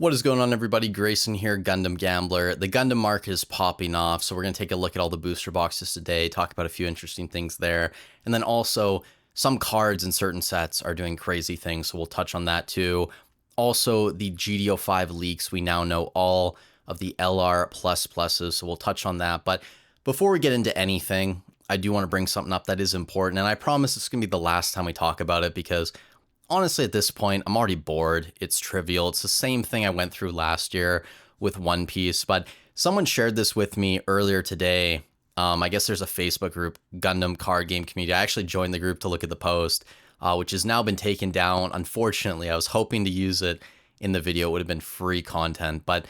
What is going on, everybody? Grayson here, Gundam Gambler. The Gundam market is popping off, so we're going to take a look at all the booster boxes today, talk about a few interesting things there, and then also some cards in certain sets are doing crazy things, so we'll touch on that too. Also, the GDO5 leaks, we now know all of the LR++, so we'll touch on that. But before we get into anything, I do want to bring something up that is important, and I promise it's going to be the last time we talk about it because honestly, at this point, I'm already bored. It's trivial. It's the same thing I went through last year with One Piece, but someone shared this with me earlier today. I guess there's a Facebook group, Gundam Card Game Community. I actually joined the group to look at the post, which has now been taken down. Unfortunately, I was hoping to use it in the video. It would have been free content, but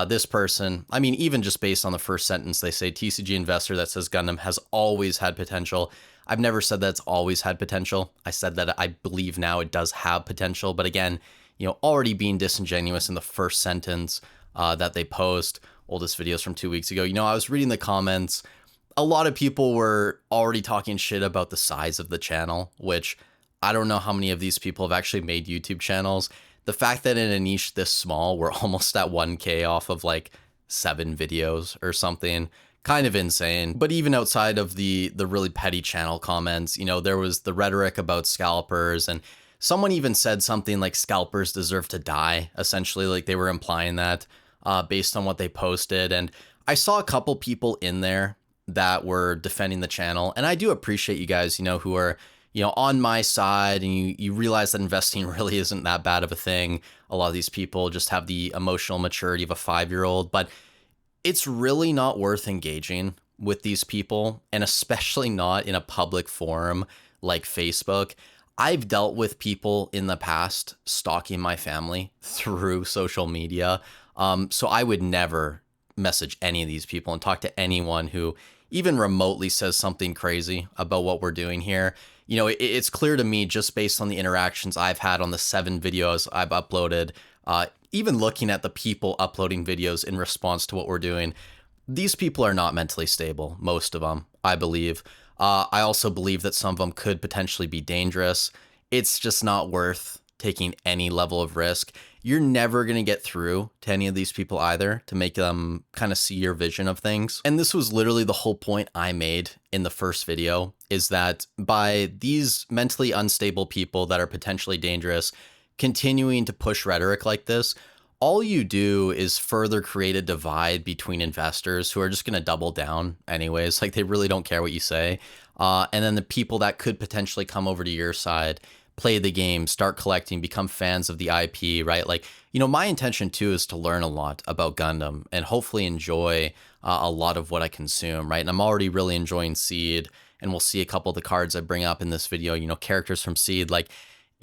this person, I mean, even just based on the first sentence, they say TCG investor that says Gundam has always had potential. I've never said that it's always had potential. I said that I believe now it does have potential. But again, already being disingenuous in the first sentence that they post. Oldest videos from 2 weeks ago. I was reading the comments. A lot of people were already talking shit about the size of the channel, which I don't know how many of these people have actually made YouTube channels. The fact that in a niche this small, we're almost at 1K off of like 7 videos or something. Kind of insane. But even outside of the really petty channel comments, there was the rhetoric about scalpers, and someone even said something like scalpers deserve to die, essentially, like they were implying that based on what they posted. And I saw a couple people in there that were defending the channel, and I do appreciate you guys, who are on my side, and you realize that investing really isn't that bad of a thing. A lot of these people just have the emotional maturity of a 5-year-old, but it's really not worth engaging with these people, and especially not in a public forum like Facebook. I've dealt with people in the past stalking my family through social media. So I would never message any of these people and talk to anyone who even remotely says something crazy about what we're doing here. It's clear to me just based on the interactions I've had on the 7 videos I've uploaded, even looking at the people uploading videos in response to what we're doing, these people are not mentally stable, most of them, I believe. I also believe that some of them could potentially be dangerous. It's just not worth taking any level of risk. You're never going to get through to any of these people either to make them kind of see your vision of things. And this was literally the whole point I made in the first video, is that by these mentally unstable people that are potentially dangerous continuing to push rhetoric like this, all you do is further create a divide between investors who are just going to double down anyways. Like, they really don't care what you say. And then the people that could potentially come over to your side, play the game, start collecting, become fans of the IP, right? Like, my intention too is to learn a lot about Gundam and hopefully enjoy a lot of what I consume, right? And I'm already really enjoying Seed, and we'll see a couple of the cards I bring up in this video, characters from Seed. Like,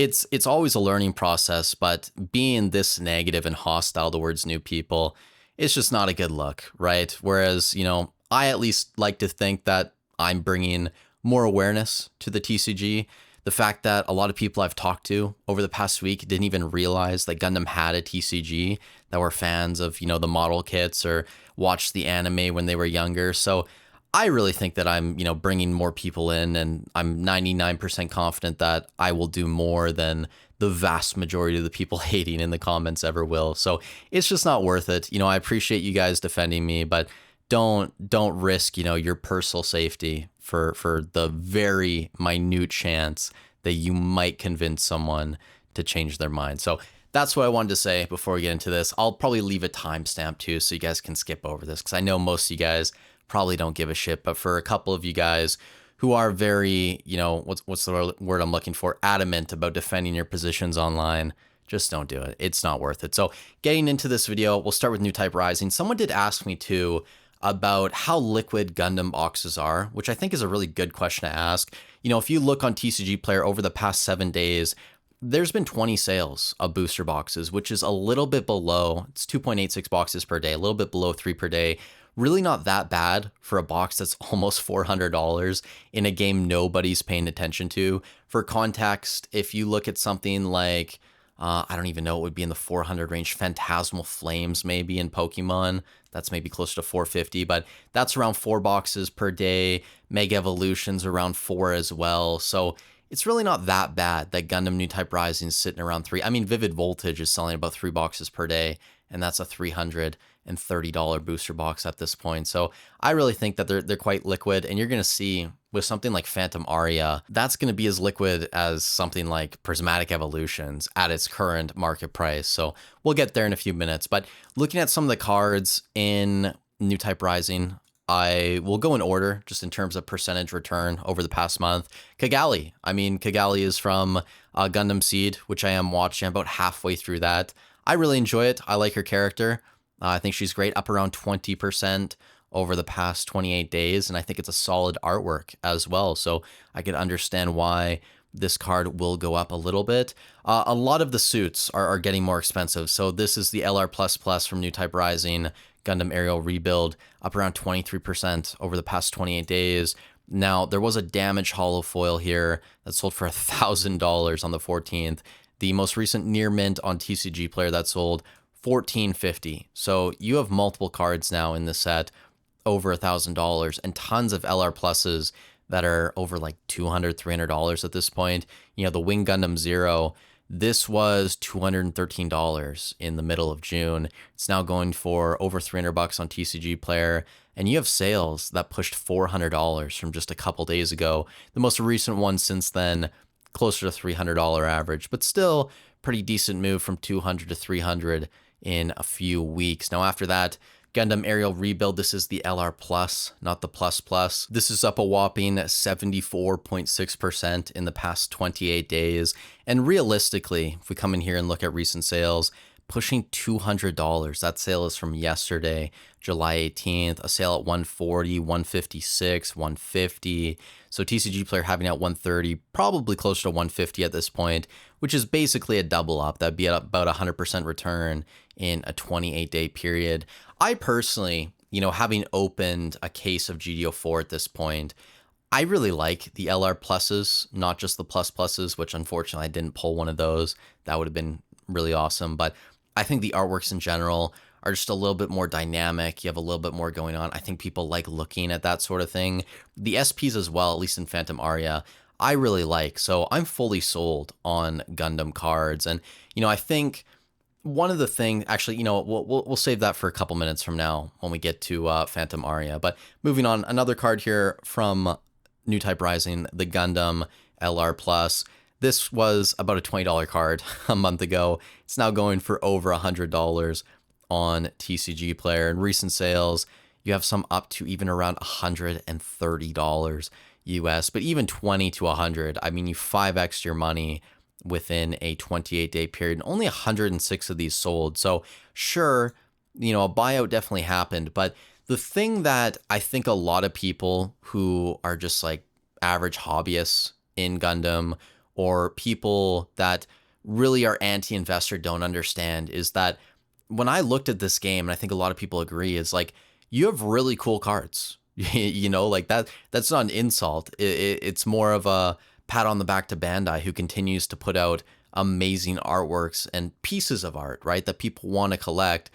it's always a learning process, but being this negative and hostile towards new people, it's just not a good look, right? Whereas, I at least like to think that I'm bringing more awareness to the TCG. The fact that a lot of people I've talked to over the past week didn't even realize that Gundam had a TCG, that were fans of, the model kits or watched the anime when they were younger. So I really think that I'm, bringing more people in, and I'm 99% confident that I will do more than the vast majority of the people hating in the comments ever will. So it's just not worth it. I appreciate you guys defending me, but don't risk, your personal safety for the very minute chance that you might convince someone to change their mind. So that's what I wanted to say before we get into this. I'll probably leave a timestamp too, so you guys can skip over this, because I know most of you guys probably don't give a shit. But for a couple of you guys who are very, what's the word I'm looking for, adamant about defending your positions online, just don't do it. It's not worth it. So getting into this video, we'll start with New Type Rising. Someone did ask me too about how liquid Gundam boxes are, which I think is a really good question to ask. If you look on TCG Player over the past 7 days, there's been 20 sales of booster boxes, which is a little bit below, it's 2.86 boxes per day, a little bit below 3 per day. Really not that bad for a box that's almost $400 in a game nobody's paying attention to. For context, if you look at something like, I don't even know what would be in the 400 range, Phantasmal Flames maybe in Pokemon, that's maybe closer to 450, but that's around 4 boxes per day. Mega Evolution's around 4 as well. So it's really not that bad that Gundam New Type Rising is sitting around 3. I mean, Vivid Voltage is selling about 3 boxes per day, and that's a $330 booster box at this point. So I really think that they're quite liquid, and you're going to see with something like Phantom Aria, that's going to be as liquid as something like Prismatic Evolutions at its current market price. So we'll get there in a few minutes. But looking at some of the cards in New Type Rising, I will go in order just in terms of percentage return over the past month. Kigali. I mean, Kigali is from Gundam Seed, which I am watching. I'm about halfway through that. I really enjoy it. I like her character. I think she's great, up around 20% over the past 28 days. And I think it's a solid artwork as well. So I can understand why this card will go up a little bit. A lot of the suits are getting more expensive. So this is the LR++ from New Type Rising, Gundam Aerial Rebuild, up around 23% over the past 28 days. Now, there was a damaged hollow foil here that sold for $1,000 on the 14th. The most recent near mint on TCG Player that sold $1,450. So you have multiple cards now in this set over $1,000 and tons of LR pluses that are over like $200, $300 at this point. You know, the Wing Gundam Zero, this was $213 in the middle of June. It's now going for over $300 on TCG Player. And you have sales that pushed $400 from just a couple days ago. The most recent one since then, closer to $300 average, but still pretty decent move from $200 to $300 in a few weeks. Now after that, Gundam Aerial Rebuild, this is the LR Plus, not the Plus Plus. This is up a whopping 74.6% in the past 28 days. And realistically, if we come in here and look at recent sales, pushing $200. That sale is from yesterday, July 18th, a sale at 140, 156, 150. So TCG Player having at 130, probably closer to 150 at this point, which is basically a double up. That'd be at about 100% return in a 28-day period. I personally, you know, having opened a case of GDO4 at this point, I really like the LR pluses, not just the plus pluses, which unfortunately I didn't pull one of those. That would have been really awesome. But I think the artworks in general are just a little bit more dynamic. You have a little bit more going on. I think people like looking at that sort of thing. The SPs as well, at least in Phantom Aria, I really like. So I'm fully sold on Gundam cards. And, you know, I think one of the things, actually, you know, we'll save that for a couple minutes from now when we get to Phantom Aria. But moving on, another card here from New Type Rising, the Gundam LR Plus. This was about a $20 card a month ago. It's now going for over $100 on TCG Player. In recent sales, you have some up to even around $130 US, but even 20 to 100. I mean, you 5x your money within a 28-day period. Only 106 of these sold. So sure, you know, a buyout definitely happened. But the thing that I think a lot of people who are just like average hobbyists in Gundam, or people that really are anti-investor don't understand, is that when I looked at this game, and I think a lot of people agree, is like, you have really cool cards. You know, like that's not an insult. It's more of a pat on the back to Bandai, who continues to put out amazing artworks and pieces of art, right, that people want to collect,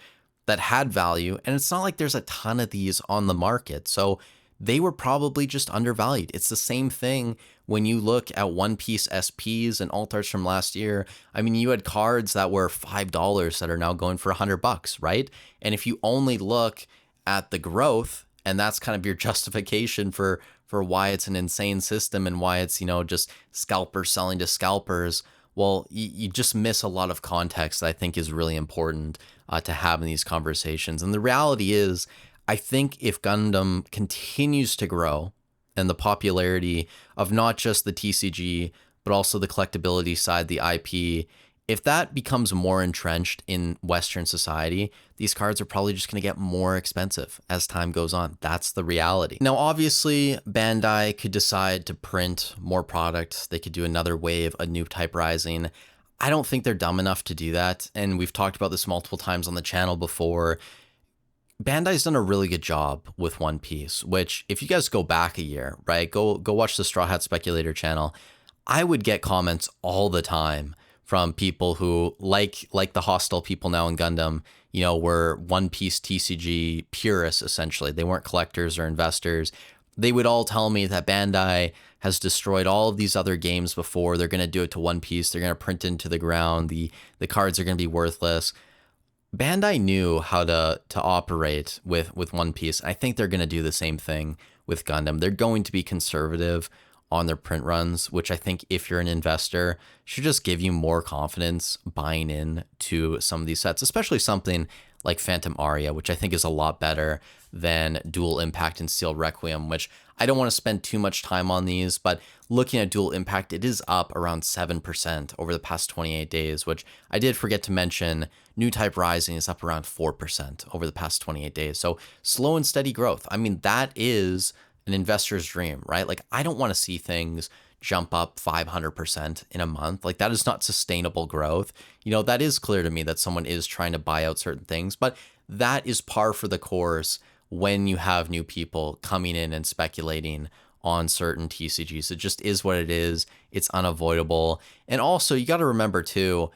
that had value. And it's not like there's a ton of these on the market. So they were probably just undervalued. It's the same thing when you look at One Piece SPs and alt arts from last year. I mean, you had cards that were $5 that are now going for $100, right? And if you only look at the growth, and that's kind of your justification for why it's an insane system and why it's, you know, just scalpers selling to scalpers, well, you just miss a lot of context that I think is really important to have in these conversations. And the reality is, I think if Gundam continues to grow, and the popularity of not just the TCG, but also the collectability side, the IP, if that becomes more entrenched in Western society, these cards are probably just going to get more expensive as time goes on. That's the reality. Now, obviously, Bandai could decide to print more product. They could do another wave, a New Type Rising. I don't think they're dumb enough to do that. And we've talked about this multiple times on the channel before. Bandai's done a really good job with One Piece, which if you guys go back a year, right, go watch the Straw Hat Speculator channel, I would get comments all the time from people who, like the hostile people now in Gundam, you know, were One Piece TCG purists, essentially. They weren't collectors or investors. They would all tell me that Bandai has destroyed all of these other games before. They're going to do it to One Piece. They're going to print into the ground. The cards are going to be worthless. Bandai knew how to operate with One Piece. I think they're going to do the same thing with Gundam. They're going to be conservative on their print runs, which I think if you're an investor should just give you more confidence buying in to some of these sets, especially something like Phantom Aria, which I think is a lot better than Dual Impact and Steel Requiem, which I don't want to spend too much time on these, but looking at Dual Impact, it is up around 7% over the past 28 days, which I did forget to mention. New Type Rising is up around 4% over the past 28 days. So slow and steady growth. I mean, that is an investor's dream, right? Like, I don't want to see things jump up 500% in a month. Like, that is not sustainable growth. You know, that is clear to me that someone is trying to buy out certain things, but that is par for the course when you have new people coming in and speculating on certain TCGs. It just is what it is. It's unavoidable. And also, you got to remember too,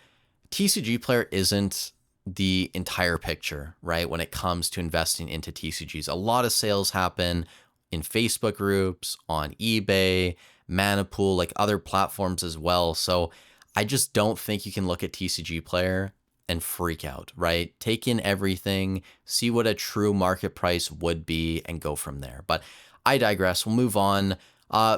TCG Player isn't the entire picture, right? When it comes to investing into TCGs, a lot of sales happen in Facebook groups, on eBay, Manapool, like other platforms as well. So I just don't think you can look at TCG Player and freak out, right? Take in everything, see what a true market price would be, and go from there. But I digress. We'll move on.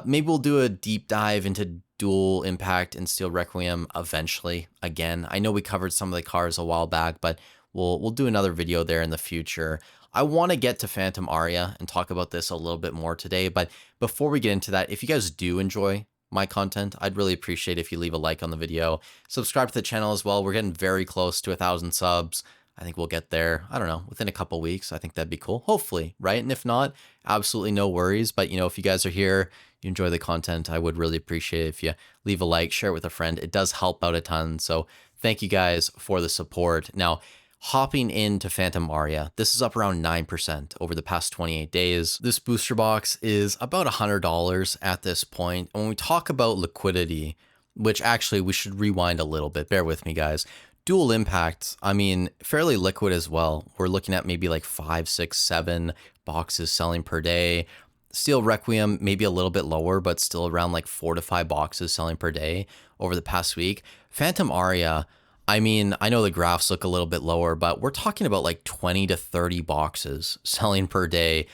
Maybe we'll do a deep dive into Dual Impact and Steel Requiem eventually. Again, I know we covered some of the cards a while back, but we'll do another video there in the future. I want to get to Phantom Aria and talk about this a little bit more today, but before we get into that, if you guys do enjoy my content, I'd really appreciate if you leave a like on the video, subscribe to the channel as well. We're getting very close to 1,000 subs. I think we'll get there, I don't know, within a couple weeks. I think that'd be cool, hopefully, right? And if not, absolutely no worries. But, you know, if you guys are here, you enjoy the content, I would really appreciate it if you leave a like, share it with a friend. It does help out a ton. So thank you guys for the support. Now, hopping into Phantom Aria, this is up around 9% over the past 28 days. This booster box is about $100 at this point. When we talk about liquidity, which actually we should rewind a little bit, bear with me guys. Dual Impact, I mean, fairly liquid as well. We're looking at maybe like 5, 6, 7 boxes selling per day. Steel Requiem, maybe a little bit lower, but still around like 4 to 5 boxes selling per day over the past week. Phantom Aria, I mean, I know the graphs look a little bit lower, but we're talking about like 20 to 30 boxes selling per day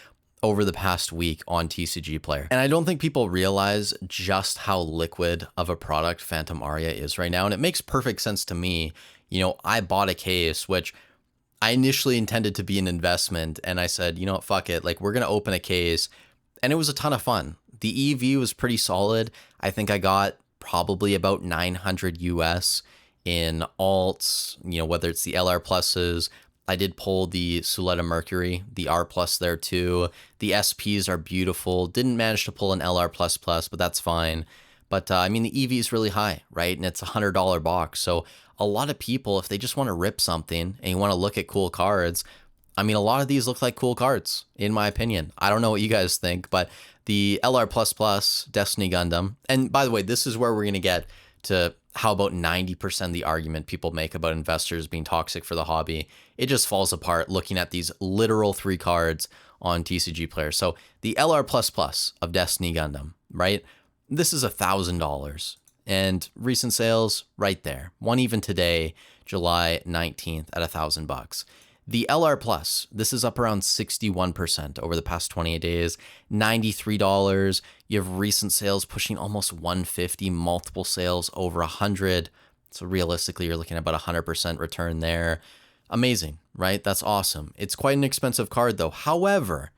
over the past week on TCG Player. And I don't think people realize just how liquid of a product Phantom Aria is right now. And it makes perfect sense to me. You know, I bought a case, which I initially intended to be an investment. And I said, you know what, fuck it. Like, we're going to open a case. And it was a ton of fun. The EV was pretty solid. I think I got probably about 900 US in alts, you know, whether it's the LR pluses. I did pull the Suletta Mercury, the R plus there too. The SPs are beautiful. Didn't manage to pull an LR plus plus, but that's fine. But I mean, the EV is really high, right? And it's $100 box. So a lot of people, if they just want to rip something and you want to look at cool cards, I mean, a lot of these look like cool cards, in my opinion. I don't know what you guys think, but the LR++ Destiny Gundam, and by the way, this is where we're going to get to how about 90% of the argument people make about investors being toxic for the hobby. It just falls apart looking at these literal 3 cards on TCG Player. So the LR++ of Destiny Gundam, right? This is $1,000. And recent sales right there. One even today, July 19th at $1,000. The LR Plus, this is up around 61% over the past 28 days, $93. You have recent sales pushing almost 150, multiple sales over 100. So realistically, you're looking at about 100% return there. Amazing, right? That's awesome. It's quite an expensive card though. However,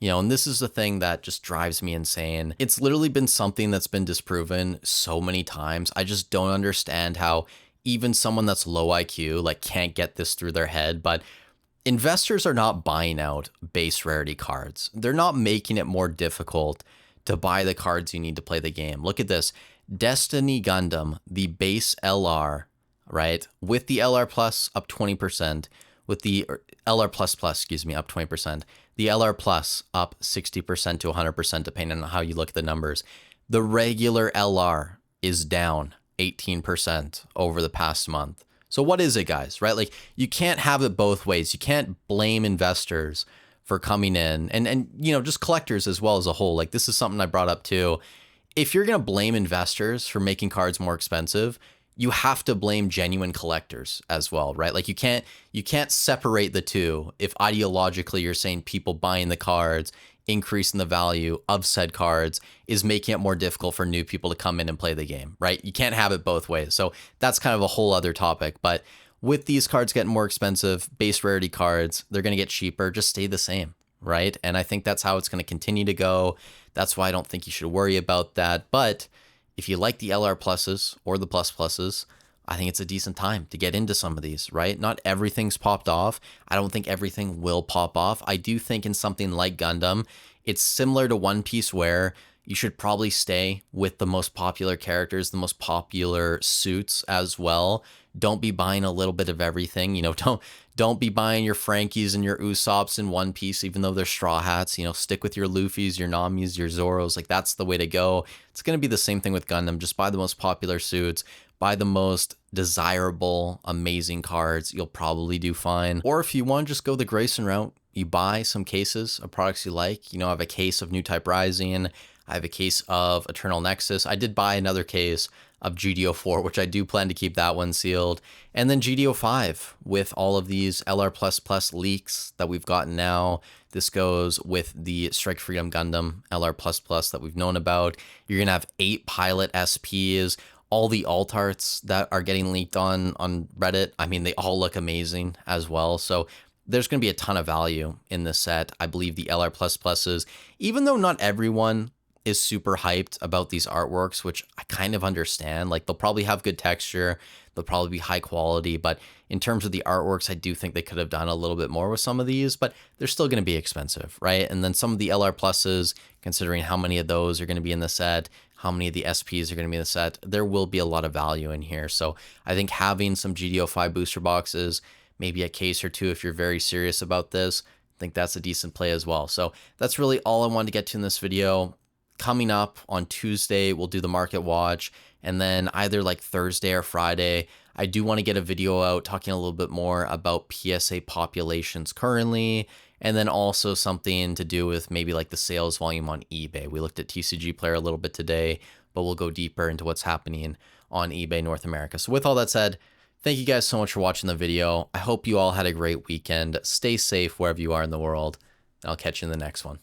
you know, and this is the thing that just drives me insane. It's literally been something that's been disproven so many times. I just don't understand how even someone that's low IQ like can't get this through their head, but investors are not buying out base rarity cards. They're not making it more difficult to buy the cards you need to play the game. Look at this. Destiny Gundam, the base LR, right? With the LR Plus up 20%, with the LR Plus Plus, excuse me, up 20%. The LR Plus up 60% to 100%, depending on how you look at the numbers. The regular LR is down 18% over the past month. So what is it, guys, right? Like, you can't have it both ways. You can't blame investors for coming in and you know, just collectors as well as a whole. Like, this is something I brought up too. if you're going to blame investors for making cards more expensive, you have to blame genuine collectors as well, right? Like you can't separate the two if ideologically you're saying people buying the cards, increasing the value of said cards is making it more difficult for new people to come in and play the game, right? You can't have it both ways. So that's kind of a whole other topic. But with these cards getting more expensive, base rarity cards, they're going to get cheaper, just stay the same, right? And I think that's how it's going to continue to go. That's why I don't think you should worry about that. But if you like the LR pluses or the plus pluses, I think it's a decent time to get into some of these, right? Not everything's popped off. I don't think everything will pop off. I do think in something like Gundam, it's similar to One Piece where you should probably stay with the most popular characters, the most popular suits as well. Don't be buying a little bit of everything. Don't be buying your Frankies and your Usops in One Piece, even though they're straw hats. Stick with your Luffy's, your Nami's, your Zoros. Like that's the way to go. It's going to be the same thing with Gundam. Just buy the most popular suits, buy the most desirable, amazing cards. You'll probably do fine. Or if you want to just go the Grayson route, you buy some cases of products you like. I have a case of New Type Rising. I have a case of Eternal Nexus. I did buy another case of GDO4, which I do plan to keep that one sealed. And then GDO5 with all of these LR++ leaks that we've gotten now. This goes with the Strike Freedom Gundam LR++ that we've known about. You're going to have 8 pilot SPs. All the alt arts that are getting leaked on Reddit, I mean, they all look amazing as well. So there's going to be a ton of value in this set. I believe the LR++s, even though not everyone is super hyped about these artworks, which I kind of understand. Like they'll probably have good texture, they'll probably be high quality, but in terms of the artworks, I do think they could have done a little bit more with some of these, but they're still going to be expensive, right? And then some of the LR pluses, considering how many of those are going to be in the set, how many of the SPs are going to be in the set, there will be a lot of value in here. So I think having some GDO5 booster boxes, maybe a case or two if you're very serious about this, I think that's a decent play as well. So that's really all I wanted to get to in this video. Coming up on Tuesday, we'll do the market watch, and then either like Thursday or Friday, I do want to get a video out talking a little bit more about PSA populations currently, and then also something to do with maybe like the sales volume on eBay. We looked at TCG Player a little bit today, but we'll go deeper into what's happening on eBay North America. So with all that said, thank you guys so much for watching the video. I hope you all had a great weekend. Stay safe wherever you are in the world, and I'll catch you in the next one.